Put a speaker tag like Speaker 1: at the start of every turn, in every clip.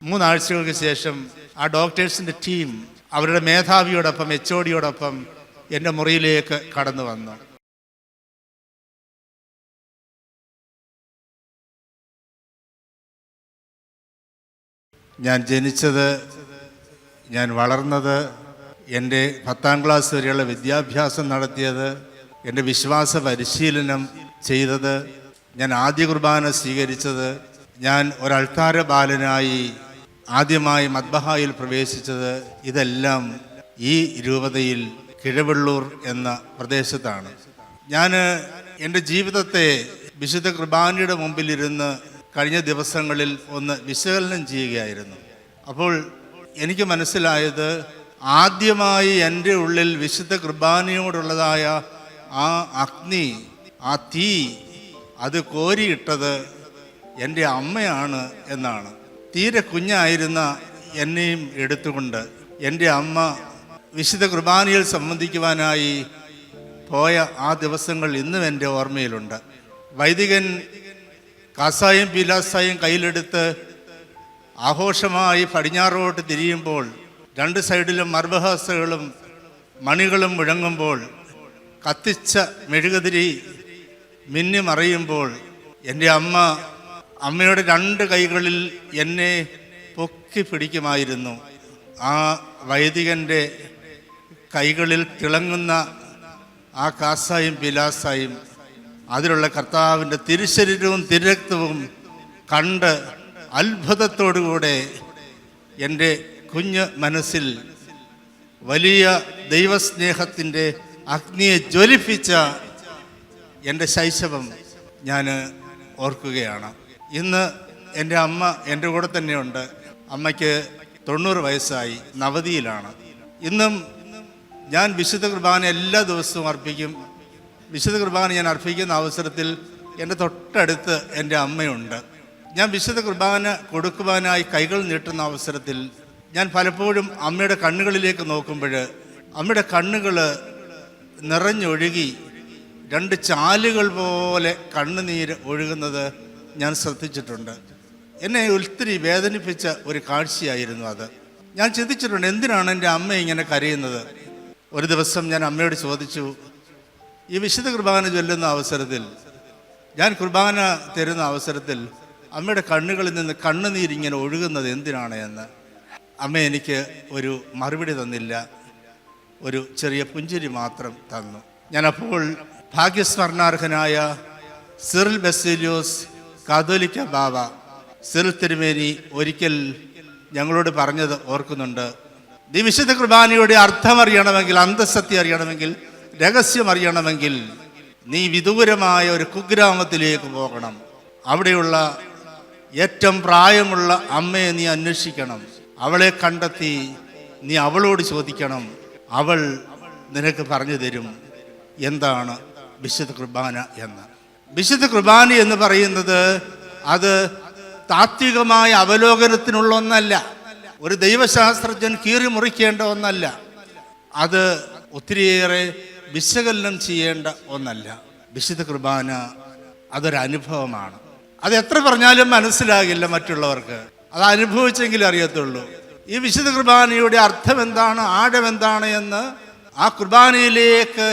Speaker 1: 3 ആഴ്ചകൾക്ക് ശേഷം ആ ഡോക്ടേഴ്സിൻ്റെ ടീം അവരുടെ മേധാവിയോടൊപ്പം HOD എൻ്റെ മുറിയിലേക്ക് കടന്നു വന്നു. ഞാൻ ജനിച്ചത്, ഞാൻ വളർന്നത്, എൻ്റെ 10ാം ക്ലാസ് വരെയുള്ള വിദ്യാഭ്യാസം നടത്തിയത്, എൻ്റെ വിശ്വാസ പരിശീലനം ചെയ്തത്, ഞാൻ ആദ്യ കുർബാന സ്വീകരിച്ചത്, ഞാൻ ഒരൾത്താര ബാലനായി ആദ്യമായി മദ്ബഹായിൽ പ്രവേശിച്ചത്, ഇതെല്ലാം ഈ രൂപതയിൽ കിഴവള്ളൂർ എന്ന പ്രദേശത്താണ്. ഞാൻ എൻ്റെ ജീവിതത്തെ വിശുദ്ധ കുർബാനയുടെ മുമ്പിലിരുന്ന് കഴിഞ്ഞ ദിവസങ്ങളിൽ ഒന്ന് വിശകലനം ചെയ്യുകയായിരുന്നു. അപ്പോൾ എനിക്ക് മനസ്സിലായത്, ആദ്യമായി എൻ്റെ ഉള്ളിൽ വിശുദ്ധ കുർബാനയോടുള്ളതായ ആ അഗ്നി, ആ തീ, അത് കോരിയിട്ടത് എൻ്റെ അമ്മയാണ് എന്നാണ്. തീരെ കുഞ്ഞായിരുന്ന എന്നെയും എടുത്തുകൊണ്ട് എൻ്റെ അമ്മ വിശുദ്ധ കുർബാനയിൽ സംബന്ധിക്കുവാനായി പോയ ആ ദിവസങ്ങൾ ഇന്നും എൻ്റെ ഓർമ്മയിലുണ്ട്. വൈദികൻ കാസായും പീലാസായും കയ്യിലെടുത്ത് ആഘോഷമായി പടിഞ്ഞാറോട്ട് തിരിയുമ്പോൾ 2 സൈഡിലും മർബഹാസകളും മണികളും മുഴങ്ങുമ്പോൾ, കത്തിച്ച മെഴുകുതിരി മിന്നി മറയുമ്പോൾ എൻ്റെ അമ്മയുടെ 2 കൈകളിൽ എന്നെ പൊക്കി പിടിക്കുമായിരുന്നു. ആ വൈദികൻ്റെ കൈകളിൽ തിളങ്ങുന്ന ആ കാസായും പിലാസായും അതിലുള്ള കർത്താവിൻ്റെ തിരുശരീരവും തിരുരക്തവും കണ്ട് അത്ഭുതത്തോടുകൂടെ എൻ്റെ കുഞ്ഞ് മനസ്സിൽ വലിയ ദൈവസ്നേഹത്തിൻ്റെ അഗ്നിയെ ജ്വലിപ്പിച്ച എൻ്റെ ശൈശവം ഞാൻ ഓർക്കുകയാണ്. ഇന്ന് എൻ്റെ അമ്മ എൻ്റെ കൂടെ തന്നെയുണ്ട്. അമ്മയ്ക്ക് 90 വയസ്സായി, നവതിയിലാണ്. ഇന്നും ഞാൻ വിശുദ്ധ കുർബാന എല്ലാ ദിവസവും അർപ്പിക്കും. വിശുദ്ധ കുർബാന ഞാൻ അർപ്പിക്കുന്ന അവസരത്തിൽ എൻ്റെ തൊട്ടടുത്ത് എൻ്റെ അമ്മയുണ്ട്. ഞാൻ വിശുദ്ധ കുർബാന കൊടുക്കുവാനായി കൈകൾ നീട്ടുന്ന അവസരത്തിൽ ഞാൻ പലപ്പോഴും അമ്മയുടെ കണ്ണുകളിലേക്ക് നോക്കുമ്പോൾ അമ്മയുടെ കണ്ണുകൾ നിറഞ്ഞൊഴുകി 2 ചാലുകൾ പോലെ കണ്ണുനീര് ഒഴുകുന്നത് ഞാൻ ശ്രദ്ധിച്ചിട്ടുണ്ട്. എന്നെ ഒത്തിരി വേദനിപ്പിച്ച ഒരു കാഴ്ചയായിരുന്നു അത്. ഞാൻ ചിന്തിച്ചിട്ടുണ്ട്, എന്തിനാണ് എൻ്റെ അമ്മ ഇങ്ങനെ കരയുന്നത്. ഒരു ദിവസം ഞാൻ അമ്മയോട് ചോദിച്ചു, ഈ വിശുദ്ധ കുർബാന ചൊല്ലുന്ന അവസരത്തിൽ, ഞാൻ കുർബാന തരുന്ന അവസരത്തിൽ അമ്മയുടെ കണ്ണുകളിൽ നിന്ന് കണ്ണുനീരിങ്ങനെ ഒഴുകുന്നത് എന്തിനാണ് എന്ന്. അമ്മ എനിക്ക് ഒരു മറുപടി തന്നില്ല, ഒരു ചെറിയ പുഞ്ചിരി മാത്രം തന്നു. ഞാനപ്പോൾ ഭാഗ്യസ്മരണാർഹനായ സിറിൽ ബസേലിയോസ് കാതോലിക്ക ബാവ സിറിൽ തിരുമേനി ഒരിക്കൽ ഞങ്ങളോട് പറഞ്ഞത് ഓർക്കുന്നുണ്ട്. ഈ വിശുദ്ധ കുർബാനയുടെ അർത്ഥം അറിയണമെങ്കിൽ, അന്തഃസത്യം അറിയണമെങ്കിൽ, രഹസ്യം അറിയണമെങ്കിൽ നീ വിദൂരമായ ഒരു കുഗ്രാമത്തിലേക്ക് പോകണം. അവിടെയുള്ള ഏറ്റവും പ്രായമുള്ള അമ്മയെ നീ അന്വേഷിക്കണം. അവളെ കണ്ടെത്തി നീ അവളോട് ചോദിക്കണം. അവൾ നിനക്ക് പറഞ്ഞു തരും എന്താണ് വിശുദ്ധ കുർബാന എന്ന്. വിശുദ്ധ കുർബാന എന്ന് പറയുന്നത് അത് താത്വികമായ അവലോകനത്തിനുള്ള ഒന്നല്ല, ഒരു ദൈവശാസ്ത്രജ്ഞൻ കീറി മുറിക്കേണ്ട ഒന്നല്ല, അത് ഒത്തിരിയേറെ വിശകലനം ചെയ്യേണ്ട ഒന്നല്ല. വിശുദ്ധ കുർബാന അതൊരനുഭവമാണ്. അത് എത്ര പറഞ്ഞാലും മനസ്സിലാകില്ല മറ്റുള്ളവർക്ക്, അത് അനുഭവിച്ചെങ്കിലും അറിയത്തുള്ളൂ. ഈ വിശുദ്ധ കുർബാനയുടെ അർത്ഥം എന്താണ്, ആഴം എന്താണ് എന്ന് ആ കുർബാനയിലേക്ക്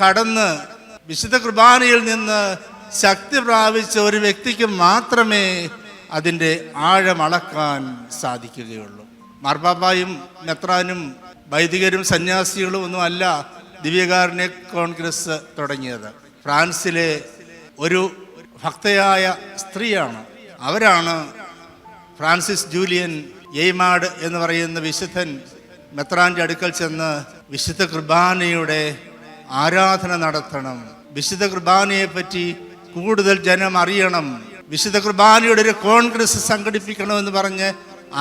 Speaker 1: കടന്ന് വിശുദ്ധ കുർബാനയിൽ നിന്ന് ശക്തി പ്രാപിച്ച ഒരു വ്യക്തിക്ക് മാത്രമേ അതിൻ്റെ ആഴമളക്കാൻ സാധിക്കുകയുള്ളൂ. മാർപ്പാപ്പായും മെത്രാനും വൈദികരും സന്യാസികളും ഒന്നും അല്ല ദിവ്യകാരുണ്യ കോൺഗ്രസ് തുടങ്ങിയത്. ഫ്രാൻസിലെ ഒരു ഭക്തയായ സ്ത്രീയാണ്. അവരാണ് ഫ്രാൻസിസ് ജൂലിയൻ എയ്മാഡ് എന്ന് പറയുന്ന വിശുദ്ധൻ മെത്രാൻ്റെ അടുക്കൽ ചെന്ന് വിശുദ്ധ കുർബാനയുടെ ആരാധന നടത്തണം, വിശുദ്ധ കുർബാനയെപ്പറ്റി കൂടുതൽ ജനം അറിയണം, വിശുദ്ധ കുർബാനയുടെ ഒരു കോൺഗ്രസ് സംഘടിപ്പിക്കണമെന്ന് പറഞ്ഞ്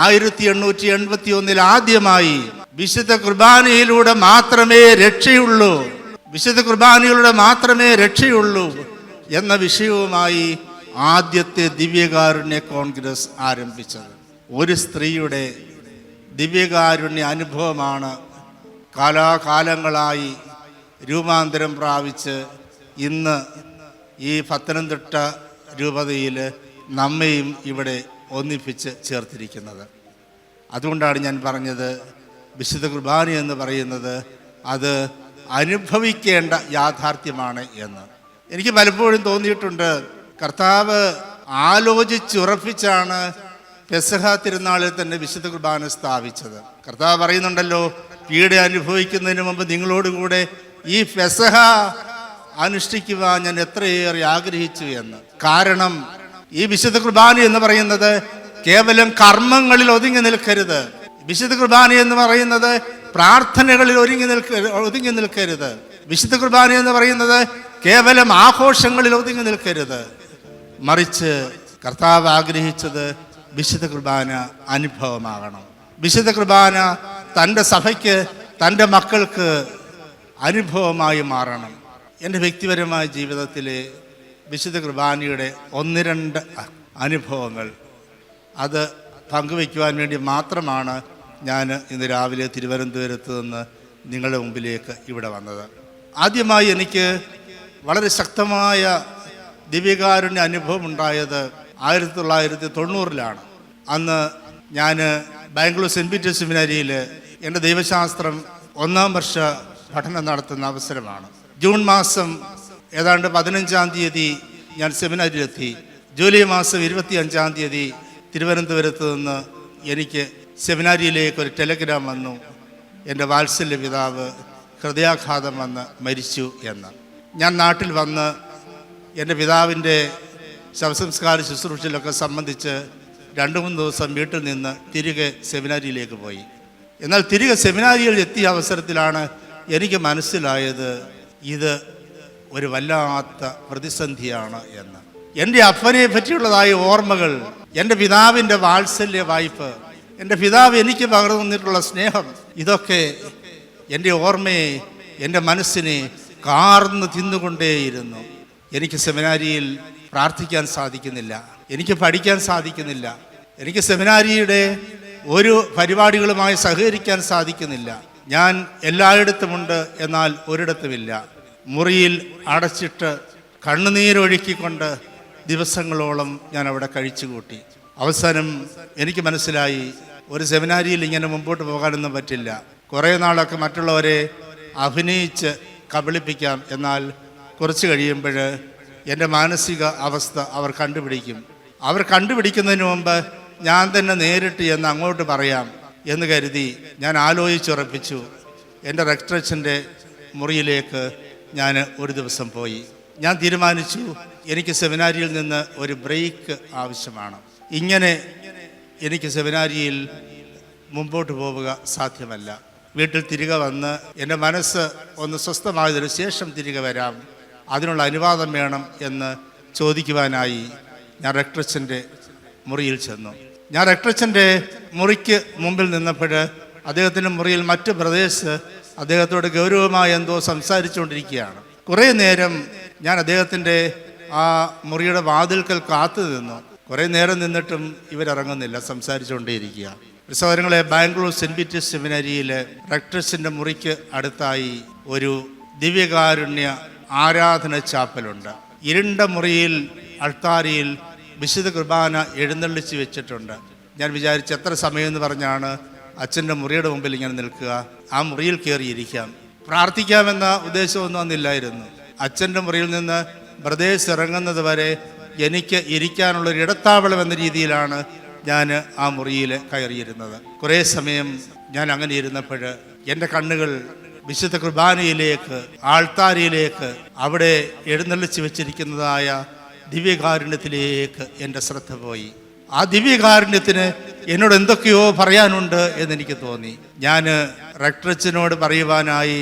Speaker 1: 1881 ആദ്യമായി വിശുദ്ധ കുർബാനയിലൂടെ മാത്രമേ രക്ഷയുള്ളൂ, വിശുദ്ധ കുർബാനയിലൂടെ മാത്രമേ രക്ഷയുള്ളൂ എന്ന വിഷയവുമായി ആദ്യത്തെ ദിവ്യകാരുണ്യ കോൺഗ്രസ് ആരംഭിച്ചത്. ഒരു സ്ത്രീയുടെ ദിവ്യകാരുണ്യ അനുഭവമാണ് കാലാകാലങ്ങളായി രൂപാന്തരം പ്രാപിച്ച് ഇന്ന് ഈ പത്തനംതിട്ട രൂപതയിൽ നമ്മയും ഇവിടെ ഒന്നിപ്പിച്ച് ചേർത്തിരിക്കുന്നത്. അതുകൊണ്ടാണ് ഞാൻ പറഞ്ഞത് വിശുദ്ധ കുർബാന എന്ന് പറയുന്നത് അത് അനുഭവിക്കേണ്ട യാഥാർത്ഥ്യമാണ് എന്ന്. എനിക്ക് പലപ്പോഴും തോന്നിയിട്ടുണ്ട്, കർത്താവ് ആലോചിച്ചുറപ്പിച്ചാണ് പെസഹ തിരുനാളിൽ തന്നെ വിശുദ്ധ കുർബാന സ്ഥാപിച്ചത്. കർത്താവ് പറയുന്നുണ്ടല്ലോ, പീഡ അനുഭവിക്കുന്നതിന് മുമ്പ് നിങ്ങളോടുകൂടെ ഈ പെസഹ അനുഷ്ഠിക്കുവാൻ ഞാൻ എത്രയേറെ ആഗ്രഹിച്ചു എന്ന്. കാരണം ഈ വിശുദ്ധ കുർബാന എന്ന് പറയുന്നത് കേവലം കർമ്മങ്ങളിൽ ഒതുങ്ങി നിൽക്കരുത്. വിശുദ്ധ കുർബാന എന്ന് പറയുന്നത് പ്രാർത്ഥനകളിൽ ഒതുങ്ങി നിൽക്കരുത്. വിശുദ്ധ കുർബാന എന്ന് പറയുന്നത് കേവലം ആഘോഷങ്ങളിൽ ഒതുങ്ങി നിൽക്കരുത്. മറിച്ച് കർത്താവ് ആഗ്രഹിച്ചത് വിശുദ്ധ കുർബാന അനുഭവമാകണം. വിശുദ്ധ കുർബാന തൻ്റെ സഭയ്ക്ക്, തൻ്റെ മക്കൾക്ക് അനുഭവമായി മാറണം. എൻ്റെ വ്യക്തിപരമായ ജീവിതത്തിലെ വിശുദ്ധ കുർബാനയുടെ 1-2 അനുഭവങ്ങൾ അത് പങ്കുവയ്ക്കുവാൻ വേണ്ടി മാത്രമാണ് ഞാൻ ഇന്ന് രാവിലെ തിരുവനന്തപുരത്ത് നിന്ന് നിങ്ങളുടെ മുമ്പിലേക്ക് ഇവിടെ വന്നത്. ആദ്യമായി എനിക്ക് വളരെ ശക്തമായ ദിവ്യകാരുണ്യ അനുഭവം ഉണ്ടായത് 1990-ലാണ്. അന്ന് ഞാൻ ബാംഗ്ലൂർ സെൻറ്റ് പീറ്റേഴ്സ് സെമിനാരിയിൽ എൻ്റെ ദൈവശാസ്ത്രം 1-ാം വർഷ പഠനം നടത്തുന്ന അവസരമാണ്. ജൂൺ മാസം ഏതാണ്ട് 15-ാം തീയതി ഞാൻ സെമിനാരിയിലെത്തി. ജൂലൈ മാസം 25-ാം തീയതി തിരുവനന്തപുരത്ത് നിന്ന് എനിക്ക് സെമിനാരിയിലേക്ക് ഒരു ടെലഗ്രാം വന്നു, എൻ്റെ വാത്സല്യ പിതാവ് ഹൃദയാഘാതം വന്ന് മരിച്ചു എന്ന്. ഞാൻ നാട്ടിൽ വന്ന് എൻ്റെ പിതാവിൻ്റെ ശവസംസ്കാര ശുശ്രൂഷയിലൊക്കെ സംബന്ധിച്ച് 2-3 ദിവസം വീട്ടിൽ നിന്ന് തിരികെ സെമിനാരിയിലേക്ക് പോയി. എന്നാൽ തിരികെ സെമിനാരിയിൽ എത്തിയ അവസരത്തിലാണ് എനിക്ക് മനസ്സിലായത് ഇത് ഒരു വല്ലാത്ത പ്രതിസന്ധിയാണ് എന്ന്. എൻ്റെ അപ്പനെ പറ്റിയുള്ളതായ ഓർമ്മകൾ, എൻ്റെ പിതാവിൻ്റെ വാത്സല്യ വായ്പ്, എൻ്റെ പിതാവ് എനിക്ക് പകർന്നു തന്നിട്ടുള്ള സ്നേഹം, ഇതൊക്കെ എൻ്റെ ഓർമ്മയെ, എൻ്റെ മനസ്സിനെ കാർന്ന് തിന്നുകൊണ്ടേയിരുന്നു. എനിക്ക് സെമിനാരിയിൽ പ്രാർത്ഥിക്കാൻ സാധിക്കുന്നില്ല, എനിക്ക് പഠിക്കാൻ സാധിക്കുന്നില്ല, എനിക്ക് സെമിനാരിയുടെ ഒരു പരിപാടികളുമായി സഹകരിക്കാൻ സാധിക്കുന്നില്ല. ഞാൻ എല്ലായിടത്തുമുണ്ട്, എന്നാൽ ഒരിടത്തുമില്ല. മുറിയിൽ അടച്ചിട്ട് കണ്ണുനീരൊഴുക്കിക്കൊണ്ട് ദിവസങ്ങളോളം ഞാൻ അവിടെ കഴിച്ചുകൂട്ടി. അവസാനം എനിക്ക് മനസ്സിലായി, ഒരു സെമിനാരിയിൽ ഇങ്ങനെ മുമ്പോട്ട് പോകാനൊന്നും പറ്റില്ല. കുറേ നാളൊക്കെ മറ്റുള്ളവരെ അഭിനയിച്ച് കബളിപ്പിക്കാം, എന്നാൽ കുറച്ച് കഴിയുമ്പോൾ എൻ്റെ മാനസിക അവസ്ഥ അവർ കണ്ടുപിടിക്കും. അവർ കണ്ടുപിടിക്കുന്നതിന് മുമ്പ് ഞാൻ തന്നെ നേരിട്ട് എന്ന് അങ്ങോട്ട് പറയാം എന്ന് കരുതി ഞാൻ ആലോചിച്ചുറപ്പിച്ചു. എൻ്റെ റെക്ടറച്ചൻ്റെ മുറിയിലേക്ക് ഞാൻ ഒരു ദിവസം പോയി. ഞാൻ തീരുമാനിച്ചു, എനിക്ക് സെമിനാരിയിൽ നിന്ന് ഒരു ബ്രേക്ക് ആവശ്യമാണ്. ഇങ്ങനെ എനിക്ക് സെമിനാരിയിൽ മുമ്പോട്ട് പോവുക സാധ്യമല്ല. വീട്ടിൽ തിരികെ വന്ന് എൻ്റെ മനസ്സ് ഒന്ന് സ്വസ്ഥമായതിനു ശേഷം തിരികെ വരാം, അതിനുള്ള അനുവാദം വേണം എന്ന് ചോദിക്കുവാനായി ഞാൻ റെക്ടറച്ചൻ്റെ മുറിയിൽ ചെന്നു. ഞാൻ റെക്ടറച്ചൻ്റെ മുറിക്ക് മുമ്പിൽ നിന്നപ്പോൾ അദ്ദേഹത്തിൻ്റെ മുറിയിൽ മറ്റ് ബ്രദേഴ്സ് അദ്ദേഹത്തോട് ഗൗരവമായി എന്തോ സംസാരിച്ചുകൊണ്ടിരിക്കുകയാണ്. കുറേ നേരം ഞാൻ അദ്ദേഹത്തിൻ്റെ ആ മുറിയുടെ വാതിൽക്കൽ കാത്തു നിന്നു. കുറേ നേരം നിന്നിട്ടും ഇവരിറങ്ങുന്നില്ല, സംസാരിച്ചുകൊണ്ടേയിരിക്കുക. സഹോദരങ്ങളെ, ബാംഗ്ലൂർ സെൻറ്റ് പീറ്റേഴ്സ് സെമിനാരിയിൽ റെക്ടറച്ചൻ്റെ മുറിക്ക് അടുത്തായി ഒരു ദിവ്യകാരുണ്യ ആരാധന ചാപ്പലുണ്ട്. ഇരുണ്ട മുറിയിൽ അൾത്താരയിൽ വിശുദ്ധ കുർബാന എഴുന്നള്ളിച്ച് വെച്ചിട്ടുണ്ട്. ഞാൻ വിചാരിച്ച് എത്ര സമയമെന്ന് പറഞ്ഞാണ് അച്ഛൻ്റെ മുറിയുടെ മുമ്പിൽ ഇങ്ങനെ നിൽക്കുക, ആ മുറിയിൽ കയറിയിരിക്കാം, പ്രാർത്ഥിക്കാമെന്ന ഉദ്ദേശമൊന്നും അന്നില്ലായിരുന്നു. അച്ഛൻ്റെ മുറിയിൽ നിന്ന് ബ്രദേഴ്സ് ഇറങ്ങുന്നത് വരെ എനിക്ക് ഇരിക്കാനുള്ളൊരു ഇടത്താവളം എന്ന രീതിയിലാണ് ഞാൻ ആ മുറിയിൽ കയറിയിരുന്നത്. കുറേ സമയം ഞാൻ അങ്ങനെ ഇരുന്നപ്പോൾ എൻ്റെ കണ്ണുകൾ വിശുദ്ധ കുർബാനയിലേക്ക്, ആൾത്താരയിലേക്ക്, അവിടെ എഴുന്നള്ളിച്ച് വെച്ചിരിക്കുന്നതായ ദിവ്യകാരുണ്യത്തിലേക്ക് എൻ്റെ ശ്രദ്ധ പോയി. ആ ദിവ്യകാരുണ്യത്തിന് എന്നോട് എന്തൊക്കെയോ പറയാനുണ്ട് എന്നെനിക്ക് തോന്നി. ഞാൻ റെക്ടറച്ചനോട് പറയുവാനായി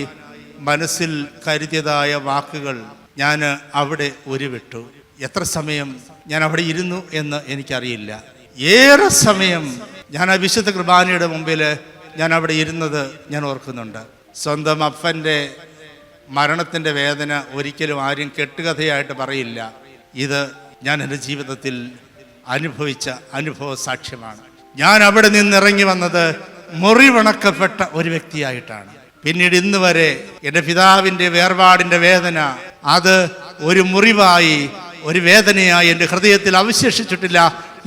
Speaker 1: മനസ്സിൽ കരുതിയതായ വാക്കുകൾ ഞാൻ അവിടെ ഉരുവിട്ടു. എത്ര സമയം ഞാൻ അവിടെ ഇരുന്നു എന്ന് എനിക്കറിയില്ല. ഏറെ സമയം ഞാൻ ആ വിശുദ്ധ കുർബാനയുടെ മുമ്പിൽ ഞാൻ അവിടെ ഇരുന്നത് ഞാൻ ഓർക്കുന്നുണ്ട്. സ്വന്തം അപ്പൻ്റെ മരണത്തിൻ്റെ വേദന ഒരിക്കലും ആരും കെട്ടുകഥയായിട്ട് പറയില്ല. ഇത് ഞാൻ എൻ്റെ ജീവിതത്തിൽ അനുഭവിച്ച അനുഭവ സാക്ഷ്യമാണ്. ഞാൻ അവിടെ നിന്നിറങ്ങി വന്നത് മുറിവണക്കപ്പെട്ട ഒരു വ്യക്തിയായിട്ടാണ്. പിന്നീട് ഇന്ന് വരെ എൻ്റെ പിതാവിൻ്റെ വേർപാടിൻ്റെ വേദന അത് ഒരു മുറിവായി, ഒരു വേദനയായി എൻ്റെ ഹൃദയത്തിൽ അവശേഷിച്ചിട്ടില്ല.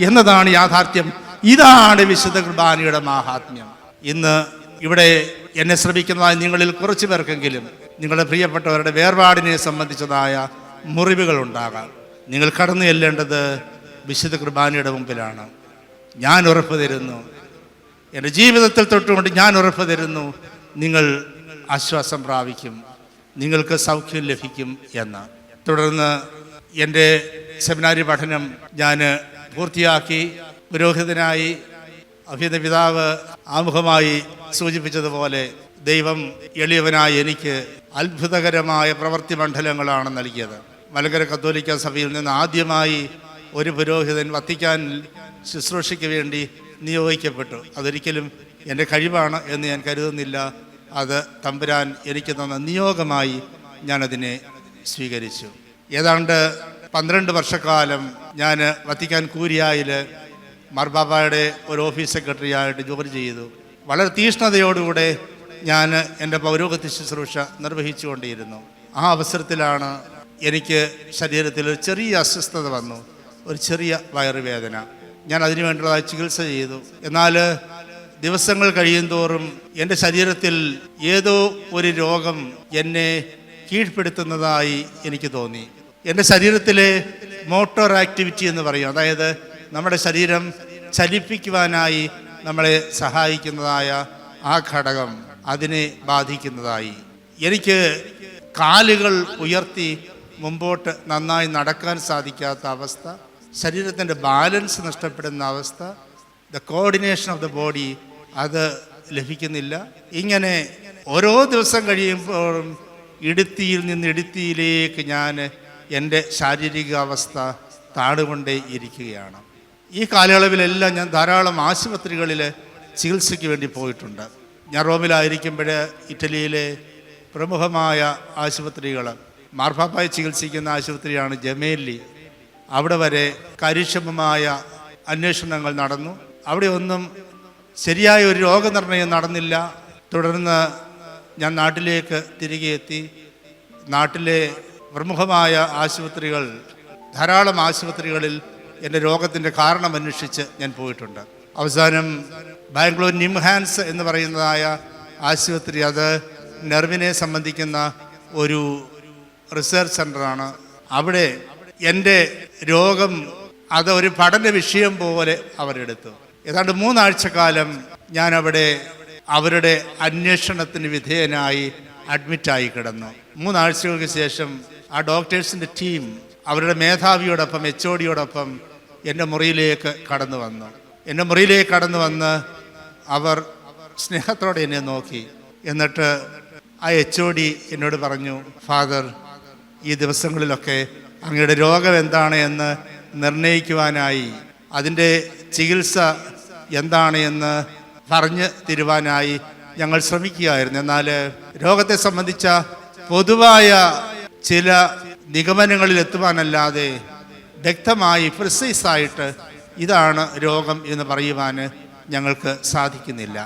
Speaker 1: എന്നതാണ് യാഥാർത്ഥ്യം. ഇതാണ് വിശുദ്ധ കുർബാനയുടെ മാഹാത്മ്യം. ഇന്ന് ഇവിടെ എന്നെ ശ്രമിക്കുന്നതായ നിങ്ങളിൽ കുറച്ചു പേർക്കെങ്കിലും നിങ്ങളുടെ പ്രിയപ്പെട്ടവരുടെ വേർപാടിനെ സംബന്ധിച്ചതായ മുറിവുകൾ ഉണ്ടാകാം. നിങ്ങൾ കടന്നു ചെല്ലേണ്ടത് വിശുദ്ധ കുർബാനയുടെ മുമ്പിലാണ്. ഞാൻ ഉറപ്പ് തരുന്നു, എൻ്റെ ജീവിതത്തിൽ തൊട്ടുകൊണ്ട് ഞാൻ ഉറപ്പ് തരുന്നു, നിങ്ങൾ ആശ്വാസം പ്രാപിക്കും, നിങ്ങൾക്ക് സൗഖ്യം ലഭിക്കും എന്ന്. തുടർന്ന് എൻ്റെ സെമിനാരി പഠനം ഞാൻ പൂർത്തിയാക്കി പുരോഹിതനായി. അഭിനന്ദ പിതാവ് ആമുഖമായി സൂചിപ്പിച്ചതുപോലെ ദൈവം എളിയവനായ എനിക്ക് അത്ഭുതകരമായ പ്രവൃത്തി മണ്ഡലങ്ങളാണ് നൽകിയത്. മലങ്കര കത്തോലിക്ക സഭയിൽ നിന്ന് ആദ്യമായി ഒരു പുരോഹിതൻ വത്തിക്കാൻ ശുശ്രൂഷയ്ക്ക് വേണ്ടി നിയോഗിക്കപ്പെട്ടു. അതൊരിക്കലും എൻ്റെ കഴിവാണ് എന്ന് ഞാൻ കരുതുന്നില്ല. അത് തമ്പുരാൻ എനിക്ക് തന്ന നിയോഗമായി ഞാനതിനെ സ്വീകരിച്ചു. ഏതാണ്ട് 12 വർഷക്കാലം ഞാൻ വത്തിക്കാൻ കൂരിയായിൽ മാർപ്പാപ്പയുടെ ഒരു ഓഫീസ് സെക്രട്ടറിയായിട്ട് ജോലി ചെയ്തു. വളരെ തീഷ്ണതയോടുകൂടെ ഞാൻ എൻ്റെ പൗരോഹിത്യ ശുശ്രൂഷ നിർവഹിച്ചുകൊണ്ടിരുന്നു. ആ അവസരത്തിലാണ് എനിക്ക് ശരീരത്തിൽ ഒരു ചെറിയ അസ്വസ്ഥത വന്നു, ഒരു ചെറിയ വയറുവേദന. ഞാൻ അതിനു വേണ്ടതായ ചികിത്സ ചെയ്തു. എന്നാൽ ദിവസങ്ങൾ കഴിയുന്തോറും എൻ്റെ ശരീരത്തിൽ ഏതോ ഒരു രോഗം എന്നെ കീഴ്പ്പെടുത്തുന്നതായി എനിക്ക് തോന്നി. എൻ്റെ ശരീരത്തിലെ മോട്ടോർ ആക്ടിവിറ്റി എന്ന് പറയും, അതായത് നമ്മുടെ ശരീരം ചലിപ്പിക്കുവാനായി നമ്മളെ സഹായിക്കുന്നതായ ആ ഘടകം അതിനെ ബാധിക്കുന്നതായി. എനിക്ക് കാലുകൾ ഉയർത്തി മുമ്പോട്ട് നന്നായി നടക്കാൻ സാധിക്കാത്ത അവസ്ഥ, ശരീരത്തിൻ്റെ ബാലൻസ് നഷ്ടപ്പെടുന്ന അവസ്ഥ, the coordination of the body അത് ലഭിക്കുന്നില്ല. ഇങ്ങനെ ഓരോ ദിവസം കഴിയുമ്പോഴും ഇടുത്തിയിൽ നിന്ന് ഇടുത്തിയിലേക്ക് ഞാൻ എൻ്റെ ശാരീരികാവസ്ഥ താടുകൊണ്ടേ ഇരിക്കുകയാണ്. ഈ കാലയളവിലെല്ലാം ഞാൻ ധാരാളം ആശുപത്രികളിൽ ചികിത്സയ്ക്ക് വേണ്ടി പോയിട്ടുണ്ട്. ഞാൻ റോമിലായിരിക്കുമ്പോൾ ഇറ്റലിയിലെ പ്രമുഖമായ ആശുപത്രികൾ, മാർപ്പാപ്പായെ ചികിത്സിക്കുന്ന ആശുപത്രിയാണ് ജമേലി. അവിടെ വരെ കാര്യക്ഷമമായ അന്വേഷണങ്ങൾ നടന്നു. അവിടെ ഒന്നും ശരിയായ ഒരു രോഗനിർണയം നടന്നില്ല. തുടർന്ന് ഞാൻ നാട്ടിലേക്ക് തിരികെ എത്തി. നാട്ടിലെ പ്രമുഖമായ ആശുപത്രികൾ, ധാരാളം ആശുപത്രികളിൽ എൻ്റെ രോഗത്തിൻ്റെ കാരണം അന്വേഷിച്ച് ഞാൻ പോയിട്ടുണ്ട്. അവസാനം ബാംഗ്ലൂർ നിംഹാൻസ് എന്ന് പറയുന്നതായ ആശുപത്രി, അത് നെർവിനെ സംബന്ധിക്കുന്ന ഒരു റിസർച്ച് സെൻ്ററാണ്. അവിടെ എൻ്റെ രോഗം അത് ഒരു പഠന വിഷയം പോലെ അവരെടുത്തു. ഏതാണ്ട് 3 ആഴ്ചക്കാലം ഞാൻ അവിടെ അവരുടെ അന്വേഷണത്തിന് വിധേയനായി അഡ്മിറ്റായി കിടന്നു. 3 ആഴ്ചകൾക്ക് ശേഷം ആ ഡോക്ടേഴ്സിൻ്റെ ടീം അവരുടെ മേധാവിയോടൊപ്പം HOD എൻ്റെ മുറിയിലേക്ക് കടന്നു വന്നു. എൻ്റെ മുറിയിലേക്ക് കടന്നു വന്ന് അവർ സ്നേഹത്തോടെ എന്നെ നോക്കി. എന്നിട്ട് ആ HOD എന്നോട് പറഞ്ഞു, ഫാദർ, ഈ ദിവസങ്ങളിലൊക്കെ അങ്ങയുടെ രോഗം എന്താണ് എന്ന് നിർണയിക്കുവാനായി, അതിൻ്റെ ചികിത്സ എന്താണ് എന്ന് പറഞ്ഞു തരുവാനായി ഞങ്ങൾ ശ്രമിക്കുകയായിരുന്നു. എന്നാൽ രോഗത്തെ സംബന്ധിച്ച പൊതുവായ ചില നിഗമനങ്ങളിൽ എത്തുവാനല്ലാതെ വ്യക്തമായി പ്രിസൈസായിട്ട് ഇതാണ് രോഗം എന്ന് പറയുവാൻ ഞങ്ങൾക്ക് സാധിക്കുന്നില്ല.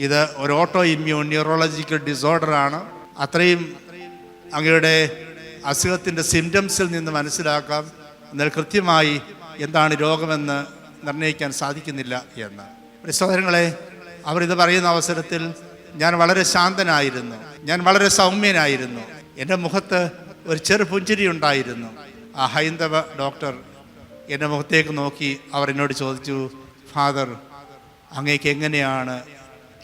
Speaker 1: ഇത് ഒരു ഓട്ടോ ഇമ്മ്യൂൺ ന്യൂറോളജിക്കൽ ഡിസോർഡറാണ്. അത്രയും അങ്ങയുടെ അസുഖത്തിൻ്റെ സിംറ്റംസിൽ നിന്ന് മനസ്സിലാക്കാം. എന്നാൽ കൃത്യമായി എന്താണ് രോഗമെന്ന് നിർണ്ണയിക്കാൻ സാധിക്കുന്നില്ല എന്ന്. സഹോദരങ്ങളെ, അവരിത് പറയുന്ന അവസരത്തിൽ ഞാൻ വളരെ ശാന്തനായിരുന്നു, ഞാൻ വളരെ സൗമ്യനായിരുന്നു. എൻ്റെ മുഖത്ത് ഒരു ചെറു പുഞ്ചിരി ഉണ്ടായിരുന്നു. ആ ഹൈന്ദവ ഡോക്ടർ എൻ്റെ മുഖത്തേക്ക് നോക്കി അവർ എന്നോട് ചോദിച്ചു, ഫാദർ, അങ്ങേക്ക് എങ്ങനെയാണ്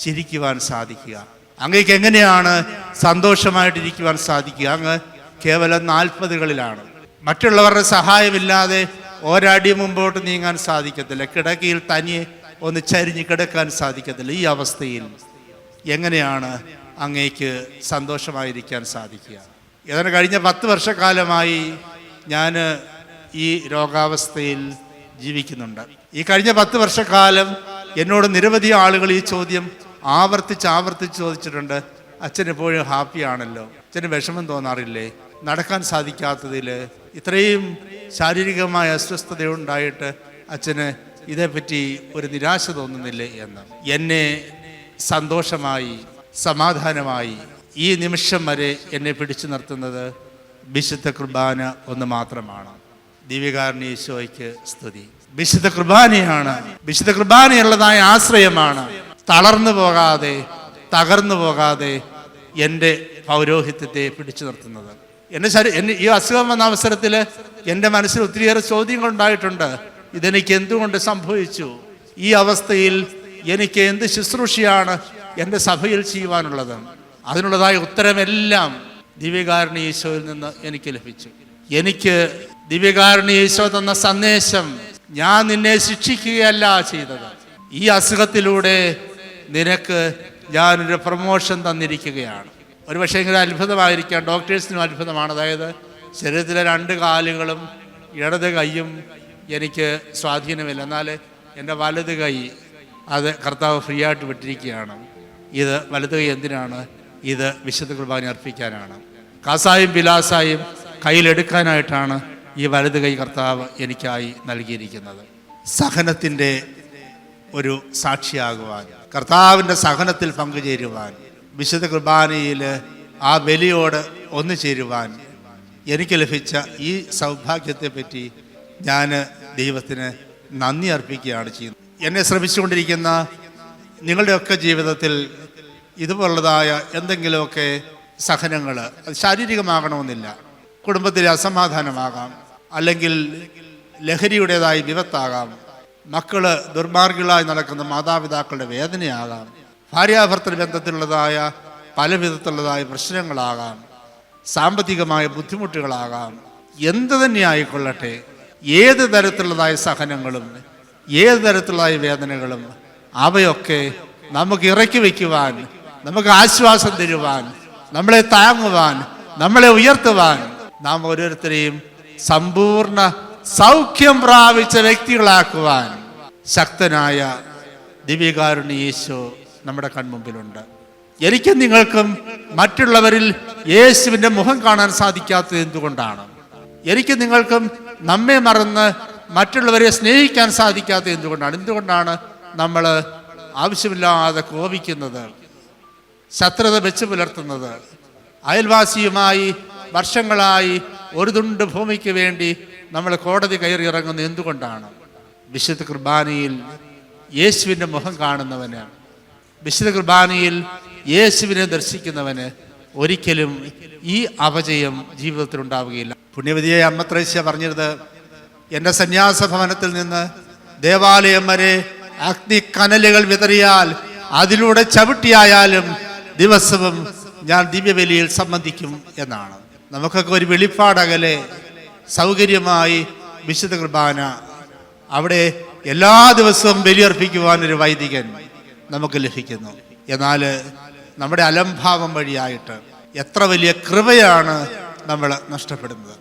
Speaker 1: ചിരിക്കുവാൻ സാധിക്കുക? അങ്ങേക്ക് എങ്ങനെയാണ് സന്തോഷമായിട്ടിരിക്കുവാൻ സാധിക്കുക? അങ്ങ് കേവലം 40കളിലാണ്. മറ്റുള്ളവരുടെ സഹായമില്ലാതെ ഒരടി മുമ്പോട്ട് നീങ്ങാൻ സാധിക്കത്തില്ല. കിടക്കയിൽ തനിയെ ഒന്ന് ചരിഞ്ഞ് കിടക്കാൻ സാധിക്കത്തില്ല. ഈ അവസ്ഥയിൽ എങ്ങനെയാണ് അങ്ങേക്ക് സന്തോഷമായിരിക്കാൻ സാധിക്കുക? ഏതാണ്ട് കഴിഞ്ഞ 10 വർഷക്കാലമായി ഞാൻ ഈ രോഗാവസ്ഥയിൽ ജീവിക്കുന്നുണ്ട്. ഈ കഴിഞ്ഞ 10 വർഷക്കാലം എന്നോട് നിരവധി ആളുകൾ ഈ ചോദ്യം ആവർത്തിച്ച് ചോദിച്ചിട്ടുണ്ട്. അച്ഛൻ എപ്പോഴും ഹാപ്പിയാണല്ലോ, അച്ഛന് വിഷമം തോന്നാറില്ലേ? നടക്കാൻ സാധിക്കാത്തതിൽ ഇത്രയും ശാരീരികമായ അസ്വസ്ഥതയുണ്ടായിട്ട് അച്ഛന് ഇതേപ്പറ്റി ഒരു നിരാശ തോന്നുന്നില്ലേ എന്ന്. എന്നെ സന്തോഷമായി സമാധാനമായി ഈ നിമിഷം വരെ എന്നെ പിടിച്ചു നിർത്തുന്നത് വിശുദ്ധ കുർബാന ഒന്ന് മാത്രമാണ്. ദിവ്യകാരുണ്യ ഈശോയ്ക്ക് സ്തുതി. വിശുദ്ധ കുർബാനയാണ്. വിശുദ്ധ കുർബാനയുള്ളതായ ആശ്രയമാണ്. തളർന്നു പോകാതെ, തകർന്നു പോകാതെ എൻ്റെ പൗരോഹിത്യത്തെ പിടിച്ചു നിർത്തുന്നത്. എന്നെ ഈ അസുഖം വന്ന അവസരത്തിൽ എൻ്റെ മനസ്സിൽ ഒത്തിരിയേറെ ചോദ്യങ്ങൾ ഉണ്ടായിട്ടുണ്ട്. ഇതെനിക്ക് എന്തുകൊണ്ട് സംഭവിച്ചു? ഈ അവസ്ഥയിൽ എനിക്ക് എന്ത് ശുശ്രൂഷയാണ് എൻ്റെ സഭയിൽ ചെയ്യുവാനുള്ളത്? അതിനുള്ളതായ ഉത്തരമെല്ലാം ദിവ്യകാരുണ്യ ഈശോയിൽ നിന്ന് എനിക്ക് ലഭിച്ചു. എനിക്ക് ദിവ്യകാരുണ്യ ഈശോ തന്ന സന്ദേശം, ഞാൻ നിന്നെ ശിക്ഷിക്കുകയല്ല ചെയ്തത്, ഈ അസുഖത്തിലൂടെ നിനക്ക് ഞാനൊരു പ്രമോഷൻ തന്നിരിക്കുകയാണ്. ഒരു പക്ഷേ ഇങ്ങനെ അത്ഭുതമായിരിക്കാം, ഡോക്ടേഴ്സിനും അത്ഭുതമാണ്. അതായത് ശരീരത്തിലെ 2 കാലുകളും ഇടത് കൈയും എനിക്ക് സ്വാധീനമില്ല, എന്നാൽ എൻ്റെ വലത് കൈ അത് കർത്താവ് ഫ്രീ ആയിട്ട് വിട്ടിരിക്കുകയാണ്. ഇത് വലത് കൈ എന്തിനാണ്? ഇത് വിശുദ്ധ കുർബാന അർപ്പിക്കാനാണ്. കാസായും പിലാസായും കയ്യിലെടുക്കാനായിട്ടാണ് ഈ വലത് കൈ കർത്താവ് എനിക്കായി നൽകിയിരിക്കുന്നത്. സഹനത്തിൻ്റെ ഒരു സാക്ഷിയാകുവാൻ, കർത്താവിൻ്റെ സഹനത്തിൽ പങ്കുചേരുവാൻ, വിശുദ്ധ കുർബാനയിൽ ആ ബലിയോട് ഒന്നു ചേരുവാൻ എനിക്ക് ലഭിച്ച ഈ സൗഭാഗ്യത്തെപ്പറ്റി ഞാൻ ദൈവത്തിന് നന്ദി അർപ്പിക്കുകയാണ് ചെയ്യുന്നത്. എന്നെ ശ്രമിച്ചുകൊണ്ടിരിക്കുന്ന നിങ്ങളുടെയൊക്കെ ജീവിതത്തിൽ ഇതുപോലുള്ളതായ എന്തെങ്കിലുമൊക്കെ സഹനങ്ങൾ, അത് ശാരീരികമാകണമെന്നില്ല, കുടുംബത്തിലെ അസമാധാനമാകാം, അല്ലെങ്കിൽ ലഹരിയുടേതായ വിപത്താകാം, മക്കള് ദുർമാർഗികളായി നടക്കുന്ന മാതാപിതാക്കളുടെ വേദനയാകാം, ഭാര്യാഭർത്തൃ ബന്ധത്തിലുള്ളതായ പല വിധത്തിലുള്ളതായ പ്രശ്നങ്ങളാകാം, സാമ്പത്തികമായ ബുദ്ധിമുട്ടുകളാകാം, എന്തു തന്നെ ആയിക്കൊള്ളട്ടെ, ഏത് തരത്തിലുള്ളതായ സഹനങ്ങളും ഏത് തരത്തിലുള്ളതായ വേദനകളും അവയൊക്കെ നമുക്ക് ഇറക്കി വയ്ക്കുവാൻ, നമുക്ക് ആശ്വാസം തരുവാൻ, നമ്മളെ താങ്ങുവാൻ, നമ്മളെ ഉയർത്തുവാൻ, നാം ഓരോരുത്തരെയും സമ്പൂർണ്ണ സൗഖ്യം പ്രാപിച്ച വ്യക്തികളാക്കുവാൻ ശക്തനായ ദിവ്യകാരുണ്യ യേശു നമ്മുടെ കൺമുമ്പിലുണ്ട്. എനിക്കും നിങ്ങൾക്കും മറ്റുള്ളവരിൽ യേശുവിൻ്റെ മുഖം കാണാൻ സാധിക്കാത്തത് എന്തുകൊണ്ടാണ്? എനിക്കും നിങ്ങൾക്കും നമ്മെ മറന്ന് മറ്റുള്ളവരെ സ്നേഹിക്കാൻ സാധിക്കാത്തത് എന്തുകൊണ്ടാണ്? എന്തുകൊണ്ടാണ് നമ്മൾ ആവശ്യമില്ലാതെ കോപിക്കുന്നത്, ശത്രുത വെച്ച് പുലർത്തുന്നത്, അയൽവാസിയുമായി വർഷങ്ങളായി ഒരു തുണ്ട് ഭൂമിക്ക് വേണ്ടി നമ്മൾ കോടതി കയറി ഇറങ്ങുന്നത് എന്തുകൊണ്ടാണ്? വിശുദ്ധ കുർബാനയിൽ യേശുവിൻ്റെ മുഖം കാണുന്നവന്, വിശുദ്ധ കുർബാനയിൽ യേശുവിനെ ദർശിക്കുന്നവന് ഒരിക്കലും ഈ അപജയം ജീവിതത്തിൽ ഉണ്ടാവുകയില്ല. പുണ്യവതിയെ അമ്മ ത്രേസ്യ പറഞ്ഞത്, എൻ്റെ സന്യാസ ഭവനത്തിൽ നിന്ന് ദേവാലയം വരെ അഗ്നിക്കനലുകൾ വിതറിയാൽ അതിലൂടെ ചവിട്ടിയായാലും ദിവസവും ഞാൻ ദിവ്യബലിയിൽ സംബന്ധിക്കും എന്നാണ്. നമുക്കൊക്കെ ഒരു വെളിപ്പാടകലെ സൗകര്യമായി വിശുദ്ധ കുർബാന, അവിടെ എല്ലാ ദിവസവും ബലിയർപ്പിക്കുവാനൊരു വൈദികൻ നമുക്ക് ലഭിക്കുന്നു. എന്നാൽ നമ്മുടെ അലംഭാവം വഴിയായിട്ട് എത്ര വലിയ കൃപയാണ് നമ്മൾ നഷ്ടപ്പെടുന്നത്.